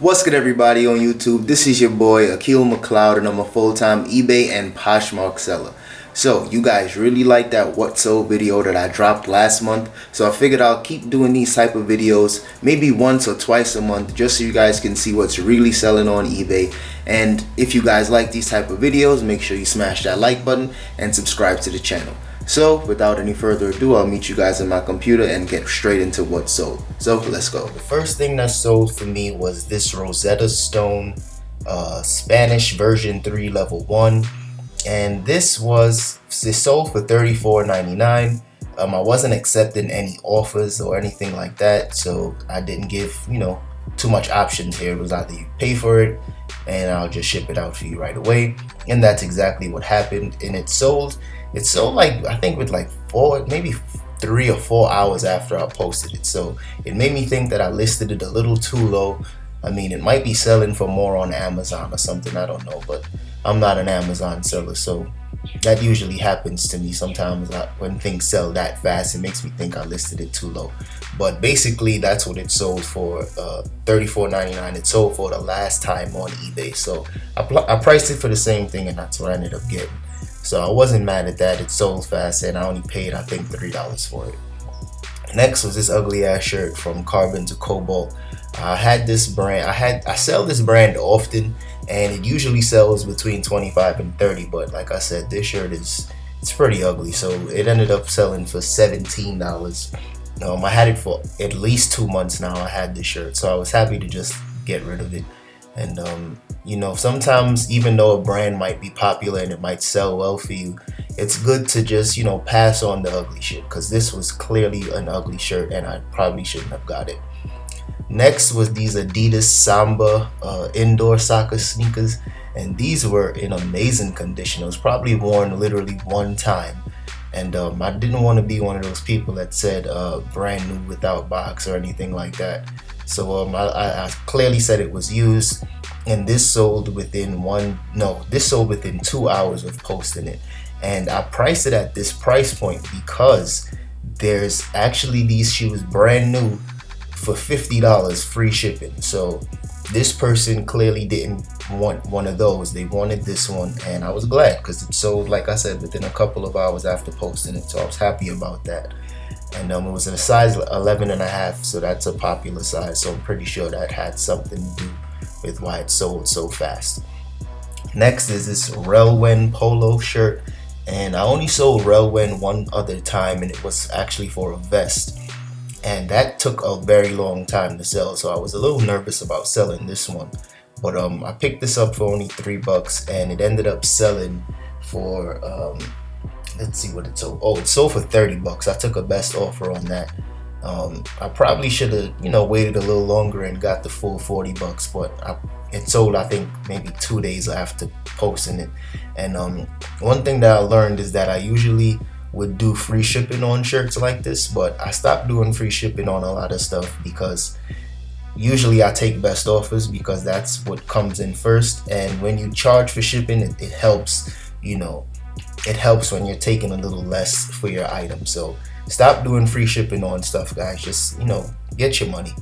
What's good, everybody on YouTube? This is your boy Akil McLeod, and I'm a full-time eBay and Poshmark seller. So you guys really like that what sold video that I dropped last month, so I figured I'll keep doing these type of videos maybe once or twice a month, just so you guys can see what's really selling on eBay. And if you guys like these type of videos, make sure you smash that like button and subscribe to the channel. So without any further ado, I'll meet you guys in my computer and get straight into what sold. So let's go. The first thing that sold for me was this Rosetta Stone Spanish version 3 level 1, and this sold for $34.99. I wasn't accepting any offers or anything like that, so I didn't give too much options here. It was either you pay for it and I'll just ship it out for you right away, and that's exactly what happened. And it sold like, I think with like maybe 3 or 4 hours after I posted it. So it made me think that I listed it a little too low. I mean, it might be selling for more on Amazon or something, I don't know, but I'm not an Amazon seller, so that usually happens to me sometimes. When things sell that fast, it makes me think I listed it too low. But basically that's what it sold for, $34.99. It sold for the last time on eBay, so I priced it for the same thing, and that's what I ended up getting. So I wasn't mad at that. It sold fast, and I only paid, I think, $3 for it. Next was this ugly ass shirt from Carbon to Cobalt. I had this brand. I sell this brand often, and it usually sells between 25 and 30. But like I said, this shirt it's pretty ugly, so it ended up selling for $17. I had it for at least 2 months now. I had this shirt, so I was happy to just get rid of it. And sometimes even though a brand might be popular and it might sell well for you, it's good to just pass on the ugly shit, because this was clearly an ugly shirt and I probably shouldn't have got it. Next was these Adidas Samba indoor soccer sneakers, and these were in amazing condition. It was probably worn literally one time, and I didn't want to be one of those people that said brand new without box or anything like that. So I clearly said it was used, and this sold within 2 hours of posting it. And I priced it at this price point because there's actually these shoes brand new for $50 free shipping. So this person clearly didn't want one of those. They wanted this one, and I was glad because it sold, like I said, within a couple of hours after posting it. So I was happy about that. And it was in a size 11.5, so that's a popular size, so I'm pretty sure that had something to do with why it sold so fast. Next is this Relwen Polo Shirt, and I only sold Relwen one other time, and it was actually for a vest, and that took a very long time to sell, so I was a little nervous about selling this one. But I picked this up for only $3, and it ended up selling for let's see what it sold. Oh, it sold for $30. I took a best offer on that. I probably should have, waited a little longer and got the full $40, but it sold, I think, maybe 2 days after posting it. And one thing that I learned is that I usually would do free shipping on shirts like this, but I stopped doing free shipping on a lot of stuff because usually I take best offers because that's what comes in first. And when you charge for shipping, it helps, it helps when you're taking a little less for your item. So stop doing free shipping on stuff, guys. Just get your money.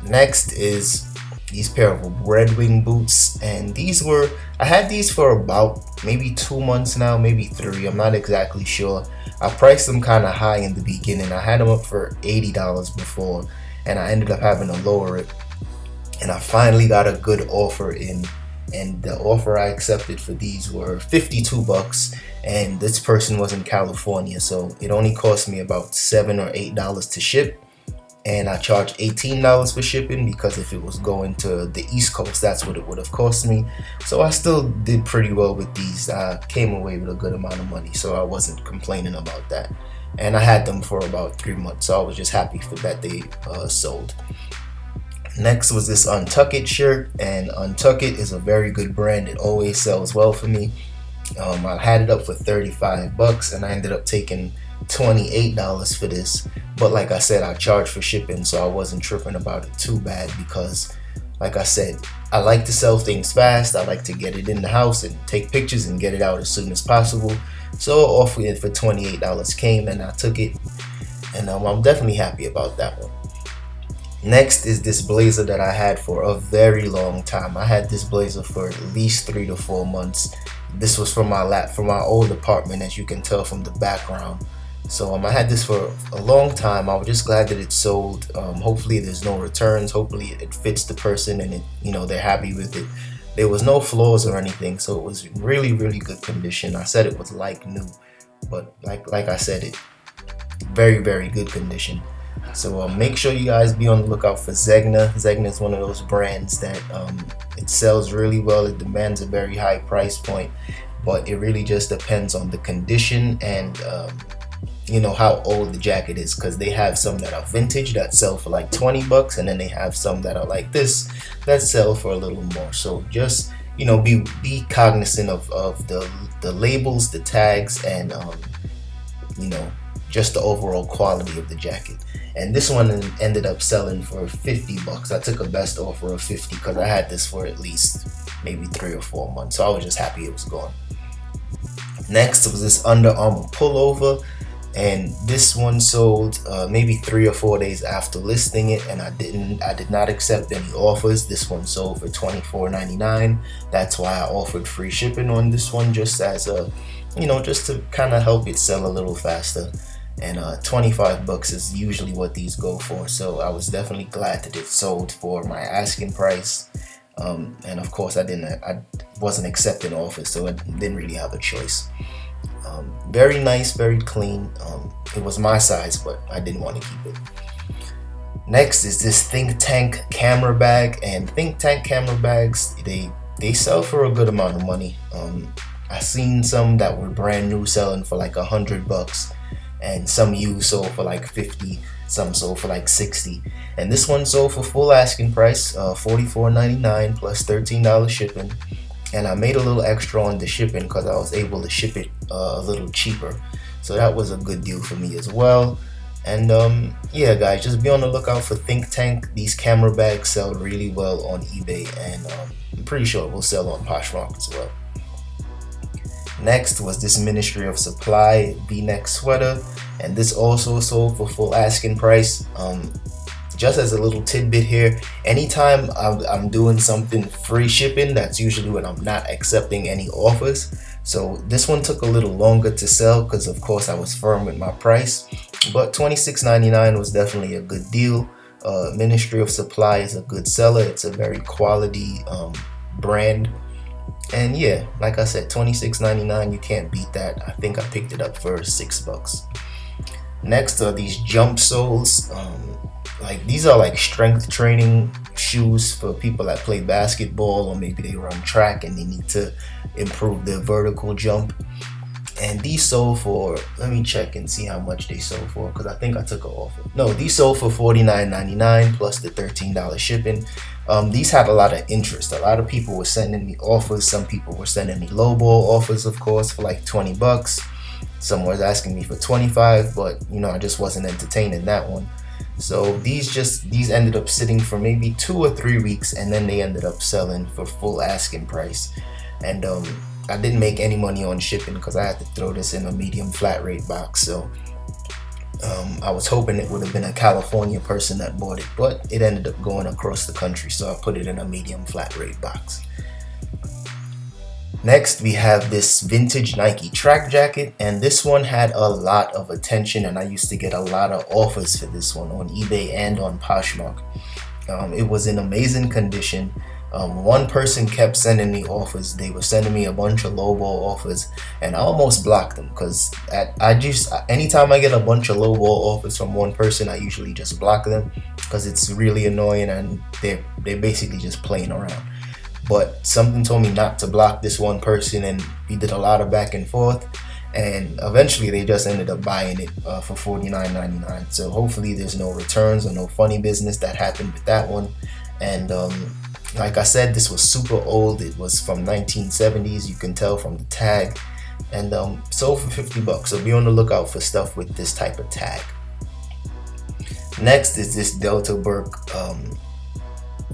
Next is these pair of Red Wing boots, and I had these for about maybe 2 months now, maybe 3. I'm not exactly sure. I priced them kind of high in the beginning. I had them up for $80 before, and I ended up having to lower it, and I finally got a good offer in. And the offer I accepted for these were $52, and this person was in California, so it only cost me about $7 or $8 to ship, and I charged $18 for shipping because if it was going to the East Coast, that's what it would have cost me. So I still did pretty well with these. I came away with a good amount of money, so I wasn't complaining about that. And I had them for about 3 months, so I was just happy for that they sold. Next was this Untuck shirt, and Untuck is a very good brand. It always sells well for me. I had it up for $35, and I ended up taking $28 for this. But like I said, I charged for shipping, so I wasn't tripping about it too bad because, like I said, I like to sell things fast. I like to get it in the house and take pictures and get it out as soon as possible. So offering it for $28 came, and I took it, and I'm definitely happy about that one. Next is this blazer that I had for a very long time. I had this blazer for at least 3 to 4 months. This was from my old apartment, as you can tell from the background. So I had this for a long time. I was just glad that it sold. Hopefully there's no returns. Hopefully it fits the person and they're happy with it. There was no flaws or anything, so it was really, really good condition. I said it was like new, but like I said, it very, very good condition. So make sure you guys be on the lookout for Zegna. Zegna is one of those brands that it sells really well. It demands a very high price point, but it really just depends on the condition and how old the jacket is, because they have some that are vintage that sell for like 20 bucks, and then they have some that are like this that sell for a little more. So just be cognizant of the labels, the tags, and just the overall quality of the jacket. And this one ended up selling for 50 bucks. I took a best offer of 50 because I had this for at least maybe 3 or 4 months, so I was just happy it was gone. Next was this Under Armour pullover, and this one sold maybe 3 or 4 days after listing it, and I did not accept any offers. This one sold for $24.99. That's why I offered free shipping on this one, just as a just to kind of help it sell a little faster. And 25 bucks is usually what these go for, so I was definitely glad that it sold for my asking price. And of course I wasn't accepting offers, so I didn't really have a choice. Very nice, very clean. It was my size, but I didn't want to keep it. Next is this Think Tank camera bag, and Think Tank camera bags, they sell for a good amount of money. I seen some that were brand new selling for like 100 bucks, and some used sold for like 50, some sold for like 60, and this one sold for full asking price, $44.99 plus $13 shipping. And I made a little extra on the shipping because I was able to ship it a little cheaper, so that was a good deal for me as well. And yeah guys, just be on the lookout for Think Tank. These camera bags sell really well on eBay, and I'm pretty sure it will sell on Poshmark as well. Next was this Ministry of Supply V-neck sweater, and this also sold for full asking price. Just as a little tidbit here, anytime I'm doing something free shipping, that's usually when I'm not accepting any offers. So this one took a little longer to sell because of course I was firm with my price, but $26.99 was definitely a good deal. Ministry of Supply is a good seller. It's a very quality brand. And yeah, like I said, $26.99, you can't beat that. I think I picked it up for $6. Next are these jump soles. Like these are like strength training shoes for people that play basketball, or maybe they run track and they need to improve their vertical jump. And these sold for, let me check and see how much they sold for, because I think I took an offer. No, these sold for $49.99 plus the $13 shipping. These had a lot of interest. A lot of people were sending me offers. Some people were sending me lowball offers, of course, for like 20 bucks. Some was asking me for 25, but I just wasn't entertaining that one. So these ended up sitting for maybe 2 or 3 weeks, and then they ended up selling for full asking price. And I didn't make any money on shipping because I had to throw this in a medium flat rate box. So I was hoping it would have been a California person that bought it, but it ended up going across the country, so I put it in a medium flat rate box. Next, we have this vintage Nike track jacket, and this one had a lot of attention, and I used to get a lot of offers for this one on eBay and on Poshmark. It was in amazing condition. One person kept sending me offers. They were sending me a bunch of lowball offers, and I almost blocked them because anytime I get a bunch of lowball offers from one person, I usually just block them because it's really annoying and they're basically just playing around. But something told me not to block this one person, and we did a lot of back and forth, and eventually they just ended up buying it for $49.99. So hopefully there's no returns or no funny business that happened with that one. And like I said, this was super old. It was from 1970s, you can tell from the tag, and sold for 50 bucks. So be on the lookout for stuff with this type of tag. Next is this Delta Burke,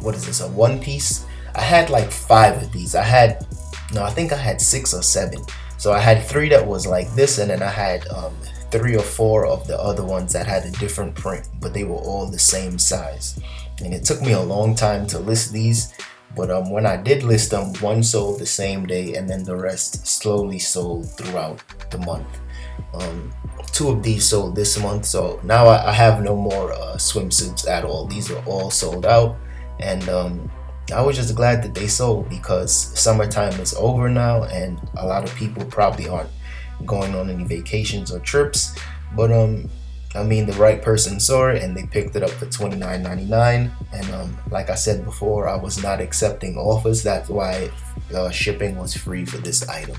what is this, a one piece? I had like 5 of these. I think I had 6 or 7. So I had 3 that was like this, and then I had 3 or 4 of the other ones that had a different print, but they were all the same size. And it took me a long time to list these, but when I did list them, one sold the same day, and then the rest slowly sold throughout the month. 2 of these sold this month, so now I have no more swimsuits at all. These are all sold out, and I was just glad that they sold, because summertime is over now, and a lot of people probably aren't going on any vacations or trips. But I mean, the right person saw it and they picked it up for $29.99. And like I said before, I was not accepting offers. That's why shipping was free for this item.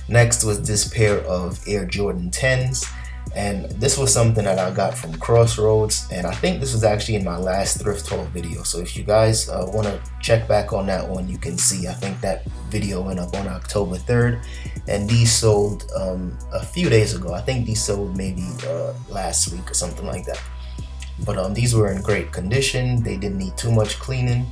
Next was this pair of Air Jordan 10s, and this was something that I got from Crossroads, and I think this was actually in my last thrift haul video. So if you guys want to check back on that one, you can see I think that video went up on October 3rd, and these sold a few days ago. I think these sold maybe last week or something like that. But these were in great condition. They didn't need too much cleaning,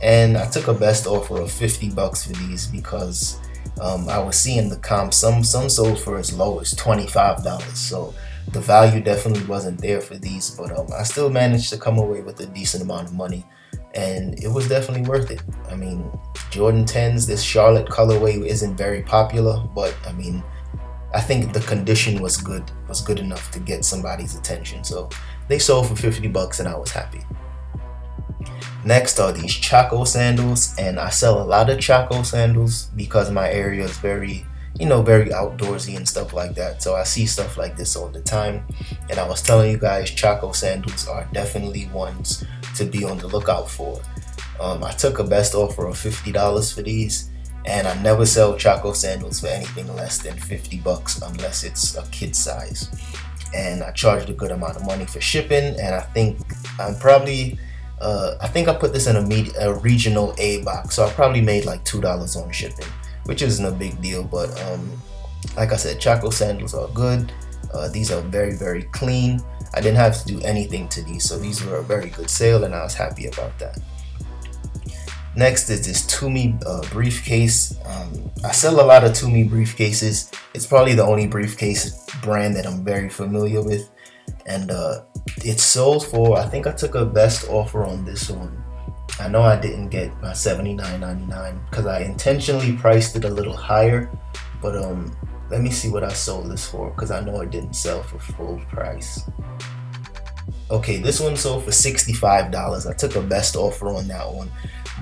and I took a best offer of $50 for these, because I was seeing the comps. Some sold for as low as $25, so the value definitely wasn't there for these. But I still managed to come away with a decent amount of money, and it was definitely worth it. I mean, Jordan 10s, this Charlotte colorway isn't very popular, but I mean, I think the condition was good enough to get somebody's attention. So they sold for $50, and I was happy. Next are these Choco Sandals, and I sell a lot of Choco Sandals because my area is very outdoorsy and stuff like that. So I see stuff like this all the time, and I was telling you guys, Choco Sandals are definitely ones to be on the lookout for. I took a best offer of $50 for these, and I never sell Choco Sandals for anything less than $50 unless it's a kid size. And I charged a good amount of money for shipping, and I think I'm probably I think I put this in a regional A box, so I probably made like $2 on shipping, which isn't a big deal. But like I said, Choco Sandals are good. These are very, very clean. I didn't have to do anything to these, so these were a very good sale, and I was happy about that. Next is this Tumi briefcase. I sell a lot of Tumi briefcases. It's probably the only briefcase brand that I'm very familiar with, and it sold for, I think I took a best offer on this one. I know I didn't get my $79.99 because I intentionally priced it a little higher, but let me see what I sold this for, because I know it didn't sell for full price. Okay, this one sold for $65. I took a best offer on that one,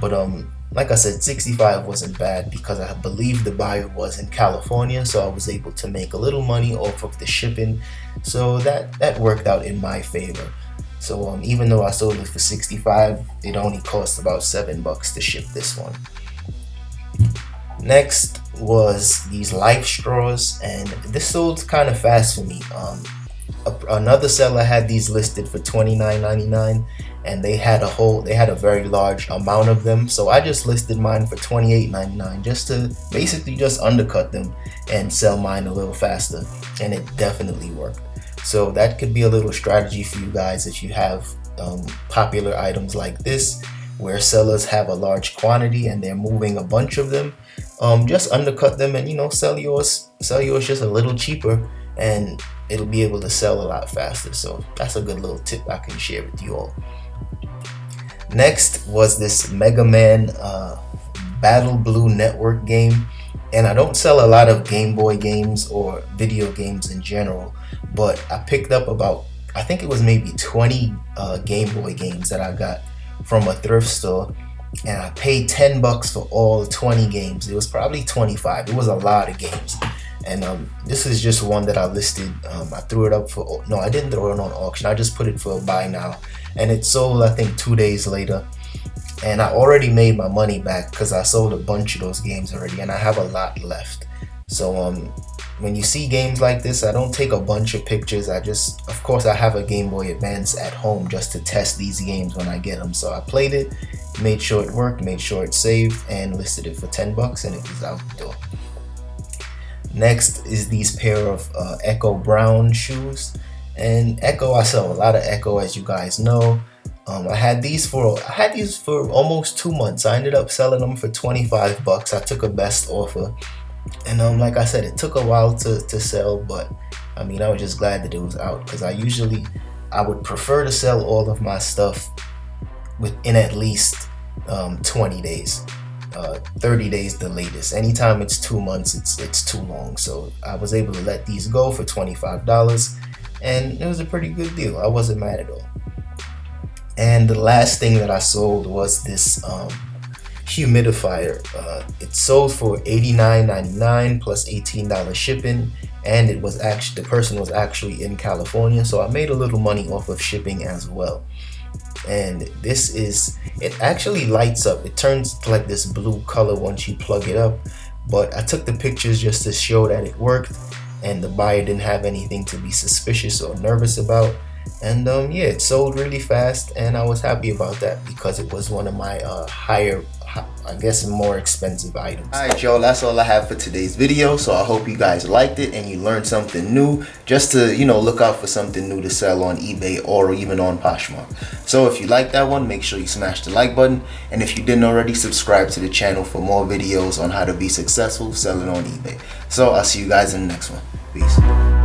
but like I said, $65 wasn't bad because I believe the buyer was in California, so I was able to make a little money off of the shipping, so that worked out in my favor. So even though I sold it for $65, it only cost about $7 to ship this one. Next was these Life straws, and this sold kind of fast for me. Another seller had these listed for $29.99, and they had a very large amount of them, so I just listed mine for $28.99 just to basically just undercut them and sell mine a little faster, and it definitely worked. So that could be a little strategy for you guys if you have popular items like this where sellers have a large quantity and they're moving a bunch of them. Just undercut them and sell yours just a little cheaper, and it'll be able to sell a lot faster. So that's a good little tip I can share with you all. Next was this Mega Man Battle Blue Network game, and I don't sell a lot of Game Boy games or video games in general, but I picked up about, I think it was maybe 20 Game Boy games that I got from a thrift store, and I paid $10 for all 20 games. It was probably 25. It was a lot of games. And this is just one that I listed. I threw it up for, no, I didn't throw it on auction. I just put it for buy now. And it sold, I think, 2 days later. And I already made my money back because I sold a bunch of those games already, and I have a lot left. So when you see games like this, I don't take a bunch of pictures. Of course, I have a Game Boy Advance at home just to test these games when I get them. So I played it, made sure it worked, made sure it saved, and listed it for $10, and it was out the door. Next is these pair of Echo Brown shoes, and Echo, I sell a lot of Echo, as you guys know. I had these for almost 2 months. I ended up selling them for $25. I took a best offer, And like I said, it took a while to sell, but I mean, I was just glad that it was out, because I would prefer to sell all of my stuff within at least 20 days. 30 days the latest. Anytime it's 2 months, it's too long. So I was able to let these go for $25, and it was a pretty good deal. I wasn't mad at all. And the last thing that I sold was this humidifier. It sold for $89.99 plus $18 shipping, and it was actually, the person was actually in California, so I made a little money off of shipping as well. And it actually lights up. It turns like this blue color once you plug it up, but I took the pictures just to show that it worked, and the buyer didn't have anything to be suspicious or nervous about. And yeah, it sold really fast, and I was happy about that because it was one of my I guess more expensive items. Alright y'all, that's all I have for today's video. So I hope you guys liked it and you learned something new, just to, you know, look out for something new to sell on eBay or even on Poshmark. So if you like that one, make sure you smash the like button, and if you didn't already, subscribe to the channel for more videos on how to be successful selling on eBay. So I'll see you guys in the next one. Peace.